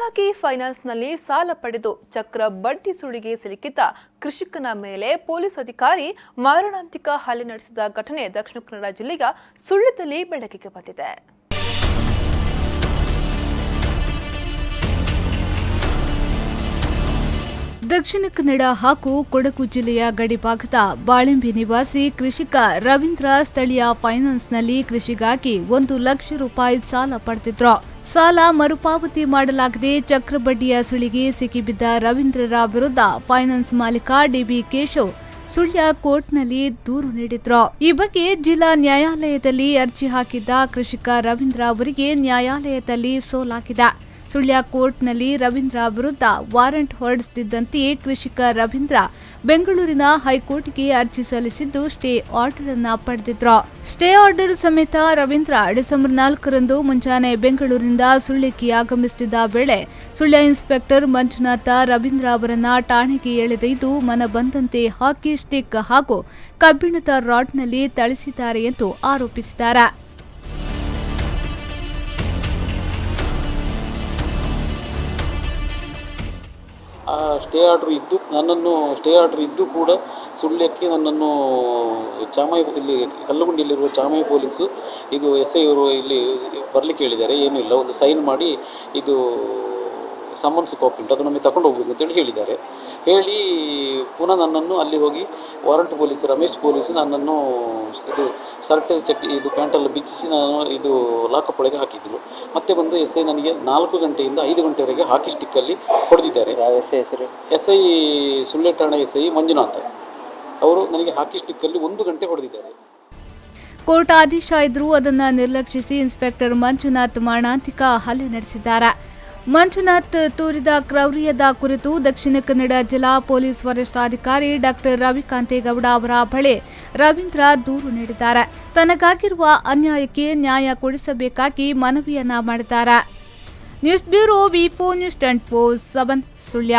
ಖಾಸಗಿ ಫೈನಾನ್ಸ್ನಲ್ಲಿ ಸಾಲ ಪಡೆದು ಚಕ್ರ ಬಡ್ಡಿ ಸುಳಿಗೆ ಸಿಲುಕಿದ್ದ ಕೃಷಿಕನ ಮೇಲೆ ಪೊಲೀಸ್ ಅಧಿಕಾರಿ ಮಾರಣಾಂತಿಕ ಹಲ್ಲೆ ನಡೆಸಿದ ಘಟನೆ ದಕ್ಷಿಣ ಕನ್ನಡ ಜಿಲ್ಲೆಯ ಸುಳ್ಯದಲ್ಲಿ ಬೆಳಕಿಗೆ ಬಂದಿದೆ. ದಕ್ಷಿಣ ಕನ್ನಡ ಹಾಗೂ ಕೊಡಗು ಜಿಲ್ಲೆಯ ಗಡಿಭಾಗದ ಬಾಳೆಂಬಿ ನಿವಾಸಿ ಕೃಷಿಕ ರವೀಂದ್ರ ಸ್ಥಳೀಯ ಫೈನಾನ್ಸ್ನಲ್ಲಿ ಕೃಷಿಗಾಗಿ 1 ಲಕ್ಷ ರೂಪಾಯಿ ಸಾಲ ಪಡೆದಿದ್ರು. ಸಾಲ ಮರುಪಾವತಿ ಮಾಡಲಾಗದೆ ಚಕ್ರಬಡ್ಡಿಯ ಸುಳಿಗೆ ಸಿಕ್ಕಿಬಿದ್ದ ರವೀಂದ್ರರ ವಿರುದ್ಧ ಫೈನಾನ್ಸ್ ಮಾಲೀಕ ಡಿಬಿ ಕೇಶವ್ ಸುಳ್ಯ ಕೋರ್ಟ್ನಲ್ಲಿ ದೂರು ನೀಡಿದ್ರು. ಈ ಬಗ್ಗೆ ಜಿಲ್ಲಾ ನ್ಯಾಯಾಲಯದಲ್ಲಿ ಅರ್ಜಿ ಹಾಕಿದ್ದ ಕೃಷಿಕ ರವೀಂದ್ರ ಅವರಿಗೆ ನ್ಯಾಯಾಲಯದಲ್ಲಿ ಸೋಲಾಗಿದೆ. ಸುಳ್ಯ ಕೋರ್ಟ್ನಲ್ಲಿ ರವೀಂದ್ರ ವಿರುದ್ಧ ವಾರೆಂಟ್ ಹೊರಡಿಸುತ್ತಿದ್ದಂತೆಯೇ ಕೃಷಿಕ ರವೀಂದ್ರ ಬೆಂಗಳೂರಿನ ಹೈಕೋರ್ಟ್ಗೆ ಅರ್ಜಿ ಸಲ್ಲಿಸಿದ್ದು ಸ್ಟೇ ಆರ್ಡರ್ ಅನ್ನು ಪಡೆದಿದ್ರು. ಸ್ಟೇ ಆರ್ಡರ್ ಸಮೇತ ರವೀಂದ್ರ ಡಿಸೆಂಬರ್ 4ರಂದು ಮುಂಜಾನೆ ಬೆಂಗಳೂರಿನಿಂದ ಸುಳ್ಯಕ್ಕೆ ಆಗಮಿಸುತ್ತಿದ್ದ ವೇಳೆ ಸುಳ್ಯ ಇನ್ಸ್ಪೆಕ್ಟರ್ ಮಂಜುನಾಥ ರವೀಂದ್ರ ಅವರನ್ನ ಠಾಣೆಗೆ ಎಳೆದೊಯ್ದು ಮನಬಂದಂತೆ ಹಾಕಿ ಸ್ಟಿಕ್ ಹಾಗೂ ಕಬ್ಬಿಣದ ರಾಡ್ನಲ್ಲಿ ಥಳಿಸಿದ್ದಾರೆ ಎಂದು ಆರೋಪಿಸಿದ್ದಾರೆ. ಸ್ಟೇ ಆರ್ಡರ್ ಇದ್ದು ಕೂಡ ಸುಳ್ಯಕ್ಕೆ ನನ್ನನ್ನು ಇಲ್ಲಿ ಕಲ್ಲುಗುಂಡಿಯಲ್ಲಿರುವ ಚಾಮಯ ಪೊಲೀಸು ಇದು SI ಅವರು ಇಲ್ಲಿ ಬರಲಿಕ್ಕೆ ಹೇಳಿದ್ದಾರೆ. ಏನೂ ಇಲ್ಲ, ಒಂದು ಸೈನ್ ಮಾಡಿ ಇದು ಸಮನ್ಸ್ ಕಾಪಿ ಉಂಟು, ಅದು ನಮಗೆ ತಗೊಂಡು ಹೋಗ್ಬೇಕು ಅಂತೇಳಿ ಹೇಳಿದ್ದಾರೆ. ಹೇಳಿ ಪುನಃ ನನ್ನನ್ನು ಅಲ್ಲಿ ಹೋಗಿ ವಾರಂಟ್ ಪೊಲೀಸ್ ರಮೇಶ್ ಪೊಲೀಸು ನನ್ನನ್ನು ಇದು ಸರ್ಟೆ ಚಟ್ಟಿ ಇದು ಪ್ಯಾಂಟೆಲ್ಲ ಬಿಚ್ಚಿಸಿ ನಾನು ಇದು ಲಾಕಪ್ ಒಳಗೆ ಹಾಕಿದ್ರು. ಮತ್ತೆ ಬಂದು SI ನನಗೆ 4 ಗಂಟೆಯಿಂದ 5 ಗಂಟೆವರೆಗೆ ಹಾಕಿ ಸ್ಟಿಕ್ಕಲ್ಲಿ ಹೊಡೆದಿದ್ದಾರೆ. SI ಸುಳ್ಯ ಠಾಣೆ SI ಮಂಜುನಾಥ್ ಅವರು ನನಗೆ ಹಾಕಿ ಸ್ಟಿಕ್ಕಲ್ಲಿ 1 ಗಂಟೆ ಹೊಡೆದಿದ್ದಾರೆ. ಕೋರ್ಟ್ ಆದೇಶ ಇದ್ರೂ ಅದನ್ನು ನಿರ್ಲಕ್ಷಿಸಿ ಇನ್ಸ್ಪೆಕ್ಟರ್ ಮಂಜುನಾಥ್ ಮಾರಣಾಂತಿಕ ಹಲ್ಲೆ ನಡೆಸಿದ್ದಾರೆ. ಮಂಜುನಾಥ್ ತೋರಿದ ಕ್ರೌರ್ಯದ ಕುರಿತು ದಕ್ಷಿಣ ಕನ್ನಡ ಜಿಲ್ಲಾ ಪೊಲೀಸ್ ವರಿಷ್ಠಾಧಿಕಾರಿ ಡಾಕ್ಟರ್ ರವಿಕಾಂತೇಗೌಡ ಅವರ ಬಳಿ ರವೀಂದ್ರ ದೂರು ನೀಡಿದ್ದಾರೆ. ತನಗಾಗಿರುವ ಅನ್ಯಾಯಕ್ಕೆ ನ್ಯಾಯ ಕೊಡಿಸಬೇಕಾಗಿ ಮನವಿಯನ್ನ ಮಾಡಿದ್ದಾರೆ. News bureau V4 News 24/7 Sullia.